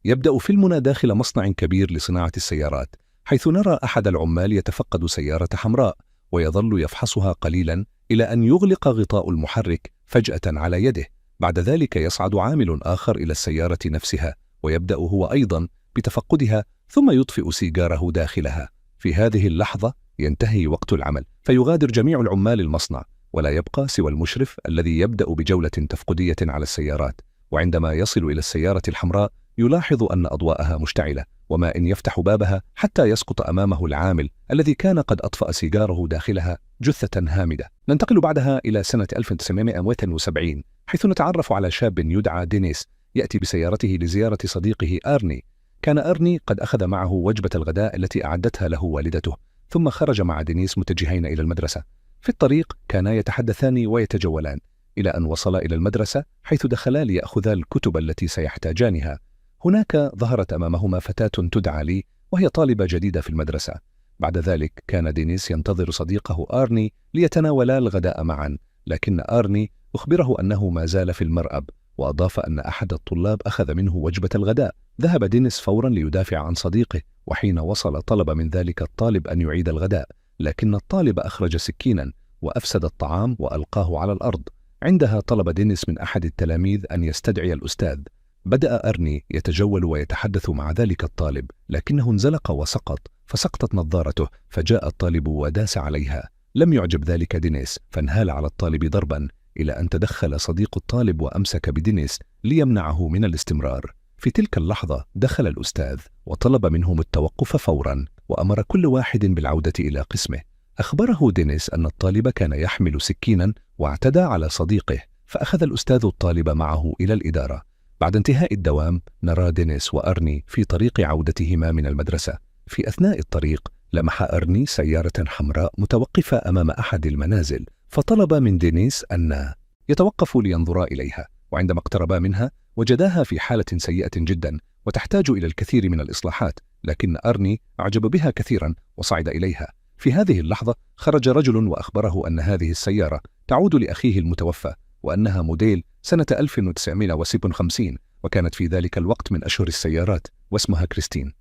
يبدأ فيلمنا داخل مصنع كبير لصناعة السيارات، حيث نرى أحد العمال يتفقد سيارة حمراء ويظل يفحصها قليلا إلى أن يغلق غطاء المحرك فجأة على يده. بعد ذلك يصعد عامل آخر إلى السيارة نفسها ويبدأ هو أيضا بتفقدها، ثم يطفئ سيجاره داخلها. في هذه اللحظة ينتهي وقت العمل، فيغادر جميع العمال المصنع، ولا يبقى سوى المشرف الذي يبدأ بجولة تفقدية على السيارات. وعندما يصل إلى السيارة الحمراء يلاحظ أن أضواءها مشتعلة، وما إن يفتح بابها حتى يسقط أمامه العامل الذي كان قد أطفأ سيجاره داخلها جثة هامدة. ننتقل بعدها إلى سنة 1970، حيث نتعرف على شاب يدعى دينيس يأتي بسيارته لزيارة صديقه آرني. كان آرني قد أخذ معه وجبة الغداء التي أعدتها له والدته، ثم خرج مع دينيس متجهين إلى المدرسة. في الطريق كانا يتحدثان ويتجولان إلى أن وصلا إلى المدرسة، حيث دخلا ليأخذا الكتب التي سيحتاجانها. هناك ظهرت أمامهما فتاة تدعى لي، وهي طالبة جديدة في المدرسة. بعد ذلك كان دينيس ينتظر صديقه آرني ليتناولا الغداء معا، لكن آرني أخبره أنه ما زال في المرأب، وأضاف أن أحد الطلاب أخذ منه وجبة الغداء. ذهب دينيس فورا ليدافع عن صديقه، وحين وصل طلب من ذلك الطالب أن يعيد الغداء، لكن الطالب أخرج سكينا وأفسد الطعام وألقاه على الأرض. عندها طلب دينيس من أحد التلاميذ أن يستدعي الأستاذ. بدأ أرني يتجول ويتحدث مع ذلك الطالب، لكنه انزلق وسقط، فسقطت نظارته، فجاء الطالب وداس عليها. لم يعجب ذلك دينيس، فانهال على الطالب ضربا، إلى أن تدخل صديق الطالب وأمسك بدينيس ليمنعه من الاستمرار. في تلك اللحظة دخل الأستاذ وطلب منهم التوقف فورا، وأمر كل واحد بالعودة إلى قسمه. أخبره دينيس أن الطالب كان يحمل سكينا واعتدى على صديقه، فأخذ الأستاذ الطالب معه إلى الإدارة. بعد انتهاء الدوام نرى دينيس وأرني في طريق عودتهما من المدرسة. في أثناء الطريق لمح أرني سيارة حمراء متوقفة أمام أحد المنازل، فطلب من دينيس أن يتوقفوا لينظرا إليها. وعندما اقتربا منها وجداها في حالة سيئة جدا وتحتاج إلى الكثير من الإصلاحات، لكن أرني أعجب بها كثيرا وصعد إليها. في هذه اللحظة خرج رجل وأخبره أن هذه السيارة تعود لأخيه المتوفى، وأنها موديل سنة 1956، وكانت في ذلك الوقت من أشهر السيارات، واسمها كريستين.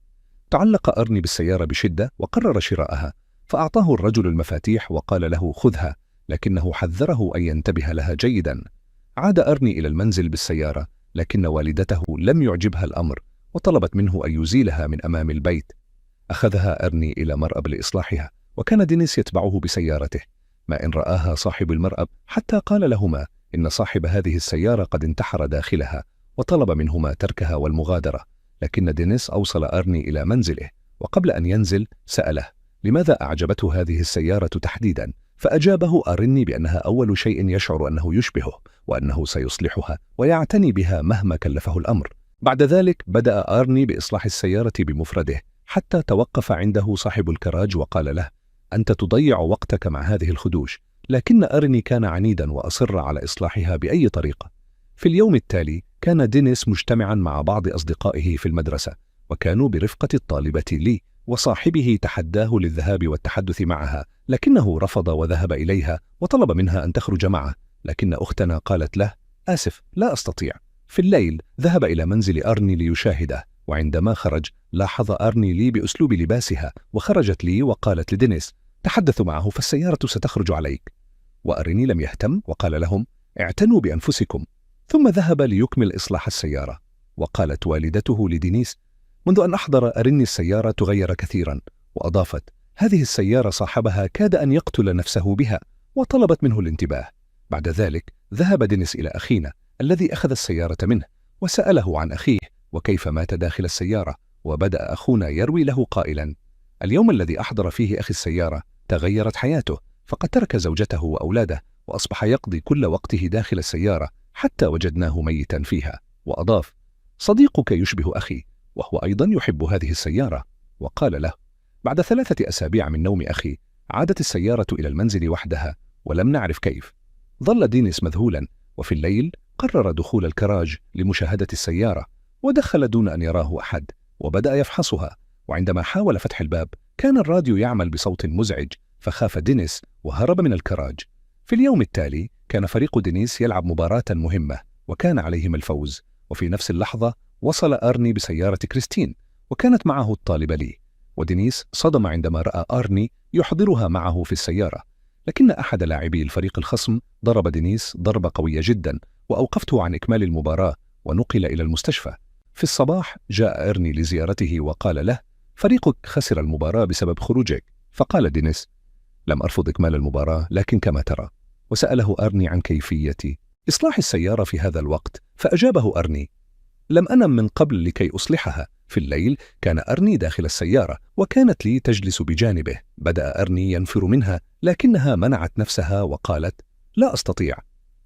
تعلق أرني بالسيارة بشدة وقرر شراءها، فأعطاه الرجل المفاتيح وقال له خذها، لكنه حذره أن ينتبه لها جيدا. عاد أرني إلى المنزل بالسيارة، لكن والدته لم يعجبها الأمر وطلبت منه أن يزيلها من أمام البيت. أخذها أرني إلى مرأب لإصلاحها، وكان دينيس يتبعه بسيارته، ما إن رآها صاحب المرأب حتى قال لهما إن صاحب هذه السيارة قد انتحر داخلها، وطلب منهما تركها والمغادرة. لكن دينيس أوصل أرني إلى منزله، وقبل أن ينزل سأله لماذا أعجبته هذه السيارة تحديدا، فأجابه أرني بأنها أول شيء يشعر أنه يشبهه، وأنه سيصلحها ويعتني بها مهما كلفه الأمر. بعد ذلك بدأ أرني بإصلاح السيارة بمفرده، حتى توقف عنده صاحب الكراج وقال له أنت تضيع وقتك مع هذه الخدوش. لكن أرني كان عنيدا وأصر على إصلاحها بأي طريقة. في اليوم التالي كان دينيس مجتمعا مع بعض أصدقائه في المدرسة، وكانوا برفقة الطالبة لي، وصاحبه تحداه للذهاب والتحدث معها، لكنه رفض وذهب إليها وطلب منها أن تخرج معه. لكن أختنا قالت له آسف لا أستطيع. في الليل ذهب إلى منزل أرني ليشاهده، وعندما خرج لاحظ أرني لي بأسلوب لباسها، وخرجت لي وقالت لدينيس تحدثوا معه فالسيارة ستخرج عليك. وأرني لم يهتم وقال لهم اعتنوا بأنفسكم، ثم ذهب ليكمل إصلاح السيارة. وقالت والدته لدينيس منذ أن أحضر أرني السيارة تغير كثيرا، وأضافت هذه السيارة صاحبها كاد أن يقتل نفسه بها، وطلبت منه الانتباه. بعد ذلك ذهب دينيس إلى أخينا الذي أخذ السيارة منه، وسأله عن أخيه وكيف مات داخل السيارة. وبدأ أخونا يروي له قائلا اليوم الذي أحضر فيه أخي السيارة تغيرت حياته، فقد ترك زوجته وأولاده وأصبح يقضي كل وقته داخل السيارة حتى وجدناه ميتا فيها. وأضاف صديقك يشبه أخي، وهو أيضا يحب هذه السيارة. وقال له بعد 3 أسابيع من نوم أخي عادت السيارة إلى المنزل وحدها، ولم نعرف كيف. ظل دينيس مذهولا، وفي الليل قرر دخول الكراج لمشاهدة السيارة، ودخل دون أن يراه أحد وبدأ يفحصها. وعندما حاول فتح الباب كان الراديو يعمل بصوت مزعج، فخاف دينيس وهرب من الكراج. في اليوم التالي كان فريق دينيس يلعب مباراة مهمة، وكان عليهم الفوز. وفي نفس اللحظة وصل أرني بسيارة كريستين، وكانت معه الطالبة لي، ودينيس صدم عندما رأى أرني يحضرها معه في السيارة. لكن أحد لاعبي الفريق الخصم ضرب دينيس ضربة قوية جدا، وأوقفته عن إكمال المباراة ونقل إلى المستشفى. في الصباح جاء أرني لزيارته وقال له: فريقك خسر المباراة بسبب خروجك. فقال دينيس: لم أرفض إكمال المباراة، لكن كما ترى. وسأله أرني عن كيفية إصلاح السيارة في هذا الوقت، فأجابه أرني: لم أنم من قبل لكي أصلحها. في الليل كان أرني داخل السيارة، وكانت لي تجلس بجانبه. بدأ أرني ينفر منها، لكنها منعت نفسها وقالت: لا أستطيع.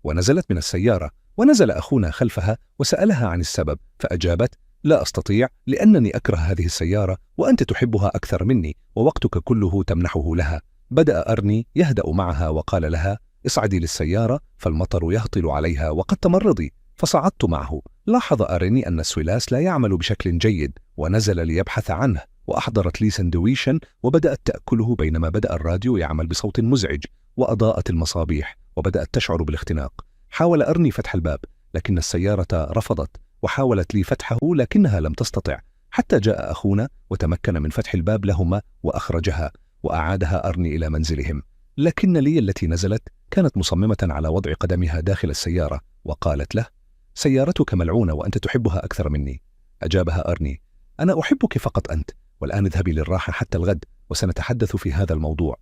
ونزلت من السيارة، ونزل أخونا خلفها وسألها عن السبب، فأجابت: لا أستطيع لأنني أكره هذه السيارة، وأنت تحبها أكثر مني، ووقتك كله تمنحه لها. بدأ أرني يهدأ معها وقال لها: اصعدي للسيارة، فالمطر يهطل عليها وقد تمرضي. فصعدت معه. لاحظ أرني أن السويلاس لا يعمل بشكل جيد، ونزل ليبحث عنه، وأحضرت لي سندويشا وبدأت تأكله، بينما بدأ الراديو يعمل بصوت مزعج، وأضاءت المصابيح، وبدأت تشعر بالاختناق. حاول أرني فتح الباب، لكن السيارة رفضت، وحاولت لي فتحه لكنها لم تستطع، حتى جاء أخونا وتمكن من فتح الباب لهما وأخرجها، وأعادها أرني إلى منزلهم. لكن لي التي نزلت كانت مصممة على وضع قدمها داخل السيارة، وقالت له: سيارتك ملعونة وأنت تحبها أكثر مني. أجابها أرني: أنا أحبك فقط أنت، والآن اذهبي للراحة حتى الغد، وسنتحدث في هذا الموضوع.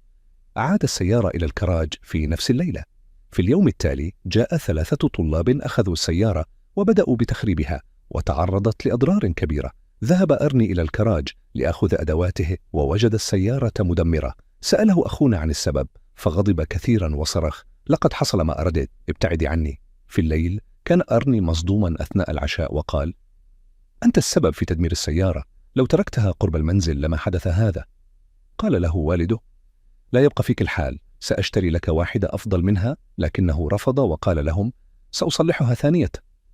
أعاد السيارة إلى الكراج في نفس الليلة. في اليوم التالي جاء 3 طلاب أخذوا السيارة وبدأوا بتخريبها، وتعرضت لأضرار كبيرة. ذهب أرني إلى الكراج ليأخذ أدواته، ووجد السيارة مدمرة. سأله أخونا عن السبب، فغضب كثيرا وصرخ: لقد حصل ما أردت، ابتعدي عني. في الليل كان أرني مصدوما أثناء العشاء، وقال: أنت السبب في تدمير السيارة، لو تركتها قرب المنزل لما حدث هذا. قال له والده: لا يبقى فيك الحال، سأشتري لك واحدة أفضل منها. لكنه رفض وقال لهم: سأصلحها ثانية.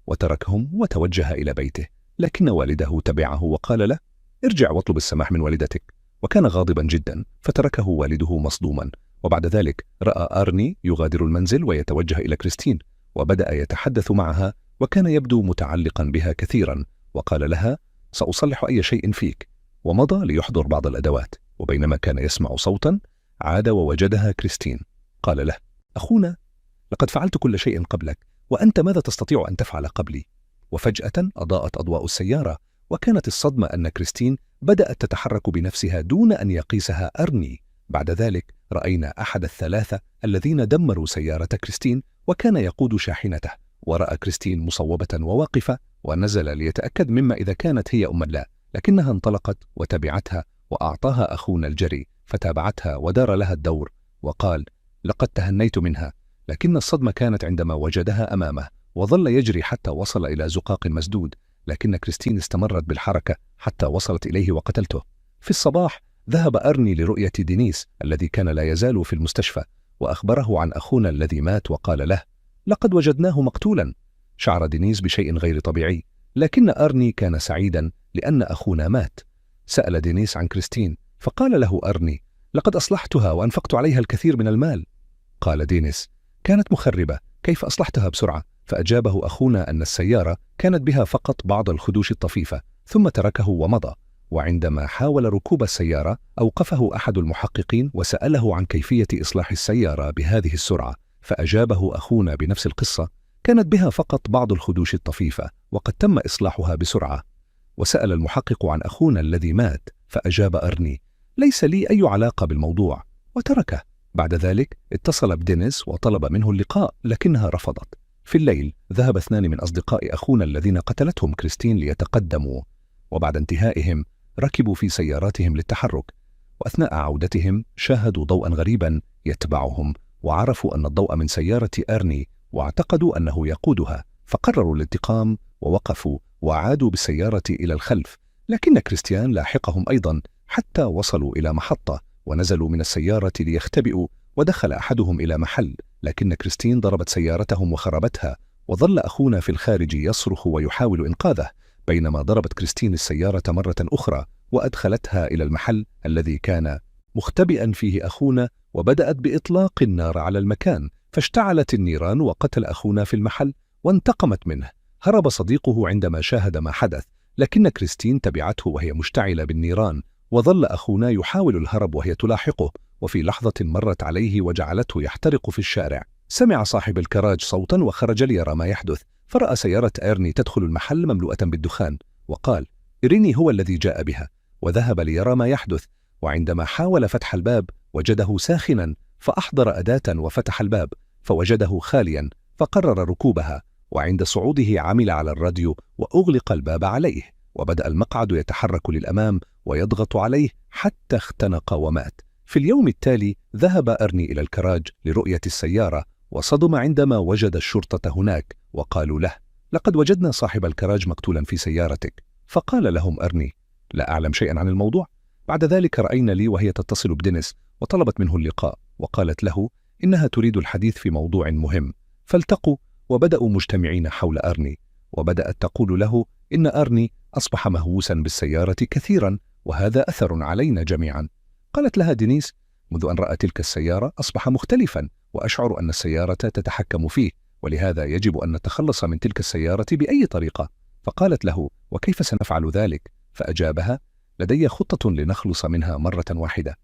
وتركهم وتوجه إلى بيته، لكن والده تبعه وقال له: ارجع واطلب السماح من والدتك. وكان غاضبا جدا، فتركه والده مصدوما. وبعد ذلك رأى أرني يغادر المنزل ويتوجه إلى كريستين، وبدأ يتحدث معها، وكان يبدو متعلقا بها كثيرا، وقال لها: سأصلح أي شيء فيك. ومضى ليحضر بعض الأدوات، وبينما كان يسمع صوتا عاد ووجدها كريستين. قال له: أخونا، لقد فعلت كل شيء قبلك، وأنت ماذا تستطيع أن تفعل قبلي؟ وفجأة أضاءت أضواء السيارة، وكانت الصدمة أن كريستين بدأت تتحرك بنفسها دون أن يقيسها أرني. بعد ذلك رأينا أحد ال3 الذين دمروا سيارة كريستين، وكان يقود شاحنته، ورأى كريستين مصوبة وواقفة، ونزل ليتأكد مما إذا كانت هي أم لا، لكنها انطلقت وتبعتها، وأعطاها أخونا الجري، فتابعتها ودار لها الدور، وقال: لقد تهنيت منها. لكن الصدمة كانت عندما وجدها أمامه، وظل يجري حتى وصل إلى زقاق مسدود، لكن كريستين استمرت بالحركة حتى وصلت إليه وقتلته. في الصباح ذهب أرني لرؤية دينيس الذي كان لا يزال في المستشفى، وأخبره عن أخونا الذي مات، وقال له: لقد وجدناه مقتولا. شعر دينيس بشيء غير طبيعي، لكن أرني كان سعيدا لأن أخونا مات. سأل دينيس عن كريستين، فقال له أرني: لقد أصلحتها وأنفقت عليها الكثير من المال. قال دينيس: كانت مخربة، كيف أصلحتها بسرعة؟ فأجابه أخونا أن السيارة كانت بها فقط بعض الخدوش الطفيفة، ثم تركه ومضى. وعندما حاول ركوب السيارة أوقفه أحد المحققين وسأله عن كيفية إصلاح السيارة بهذه السرعة، فأجابه أخونا بنفس القصة: كانت بها فقط بعض الخدوش الطفيفة، وقد تم إصلاحها بسرعة. وسأل المحقق عن أخونا الذي مات، فأجاب أرني: ليس لي أي علاقة بالموضوع، وتركه. بعد ذلك اتصل بدينيس وطلب منه اللقاء، لكنها رفضت. في الليل ذهب 2 من أصدقاء أخونا الذين قتلتهم كريستين ليتقدموا، وبعد انتهائهم ركبوا في سياراتهم للتحرك، وأثناء عودتهم شاهدوا ضوءا غريبا يتبعهم، وعرفوا أن الضوء من سيارة أرني، واعتقدوا أنه يقودها، فقرروا الانتقام ووقفوا وعادوا بالسيارة إلى الخلف. لكن كريستيان لاحقهم أيضا حتى وصلوا إلى محطة، ونزلوا من السيارة ليختبئوا، ودخل أحدهم إلى محل، لكن كريستين ضربت سيارتهم وخربتها، وظل أخونا في الخارج يصرخ ويحاول إنقاذه، بينما ضربت كريستين السيارة مرة أخرى وأدخلتها إلى المحل الذي كان مختبئا فيه أخونا، وبدأت بإطلاق النار على المكان، فاشتعلت النيران وقتل أخونا في المحل، وانتقمت منه. هرب صديقه عندما شاهد ما حدث، لكن كريستين تبعته وهي مشتعلة بالنيران، وظل أخونا يحاول الهرب وهي تلاحقه، وفي لحظة مرت عليه وجعلته يحترق في الشارع. سمع صاحب الكراج صوتا وخرج ليرى ما يحدث، فرأى سيارة أرني تدخل المحل مملوءة بالدخان، وقال: إريني هو الذي جاء بها، وذهب ليرى ما يحدث. وعندما حاول فتح الباب وجده ساخنا، فأحضر أداة وفتح الباب فوجده خاليا، فقرر ركوبها، وعند صعوده عمل على الراديو وأغلق الباب عليه، وبدأ المقعد يتحرك للأمام ويضغط عليه حتى اختنق ومات. في اليوم التالي ذهب أرني إلى الكراج لرؤية السيارة، وصدم عندما وجد الشرطة هناك، وقالوا له: لقد وجدنا صاحب الكراج مقتولا في سيارتك. فقال لهم أرني: لا أعلم شيئا عن الموضوع. بعد ذلك رأينا لي وهي تتصل بدينيس وطلبت منه اللقاء، وقالت له إنها تريد الحديث في موضوع مهم، فالتقوا وبدأوا مجتمعين حول أرني، وبدأت تقول له إن أرني أصبح مهووسا بالسيارة كثيرا، وهذا أثر علينا جميعا. قالت لها دينيس: منذ أن رأى تلك السيارة أصبح مختلفا، وأشعر أن السيارة تتحكم فيه، ولهذا يجب أن نتخلص من تلك السيارة بأي طريقة. فقالت له: وكيف سنفعل ذلك؟ فأجابها: لدي خطة لنخلص منها مرة واحدة.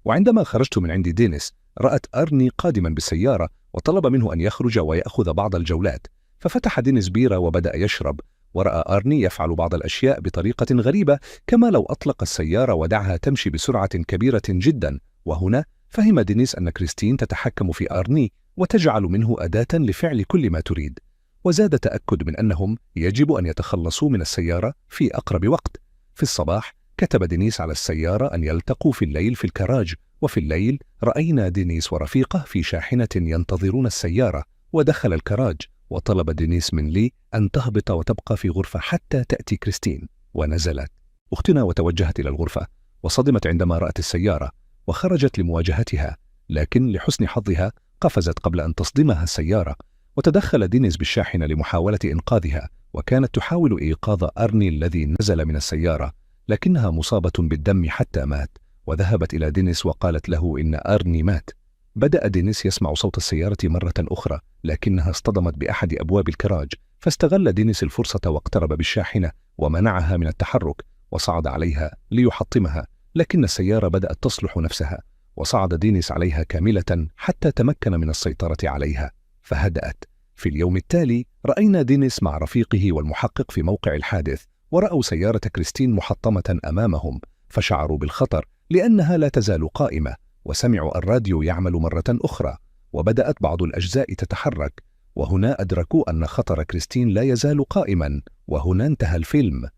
وعندما خرجت من عند دينيس رأت أرني قادما بالسيارة، وطلب منه أن يخرج ويأخذ بعض الجولات، ففتح دينيس بيرة وبدأ يشرب، ورأى أرني يفعل بعض الأشياء بطريقة غريبة، كما لو أطلق السيارة ودعها تمشي بسرعة كبيرة جدا. وهنا فهم دينيس أن كريستين تتحكم في أرني وتجعل منه أداة لفعل كل ما تريد، وزاد تأكد من أنهم يجب أن يتخلصوا من السيارة في أقرب وقت. في الصباح كتب دينيس على السيارة أن يلتقوا في الليل في الكراج، وفي الليل رأينا دينيس ورفيقه في شاحنة ينتظرون السيارة، ودخل الكراج، وطلب دينيس من لي أن تهبط وتبقى في غرفة حتى تأتي كريستين، ونزلت أختنا وتوجهت إلى الغرفة، وصدمت عندما رأت السيارة وخرجت لمواجهتها، لكن لحسن حظها قفزت قبل أن تصدمها السيارة، وتدخل دينيس بالشاحنة لمحاولة إنقاذها، وكانت تحاول إيقاظ أرني الذي نزل من السيارة، لكنها مصابة بالدم حتى مات. وذهبت إلى دينيس وقالت له إن أرني مات. بدأ دينيس يسمع صوت السيارة مرة أخرى، لكنها اصطدمت بأحد أبواب الكراج، فاستغل دينيس الفرصة واقترب بالشاحنة ومنعها من التحرك، وصعد عليها ليحطمها، لكن السيارة بدأت تصلح نفسها، وصعد دينيس عليها كاملة حتى تمكن من السيطرة عليها فهدأت. في اليوم التالي رأينا دينيس مع رفيقه والمحقق في موقع الحادث، ورأوا سيارة كريستين محطمة أمامهم، فشعروا بالخطر لأنها لا تزال قائمة، وسمعوا الراديو يعمل مرة أخرى، وبدأت بعض الأجزاء تتحرك، وهنا أدركوا أن خطر كريستين لا يزال قائما. وهنا انتهى الفيلم.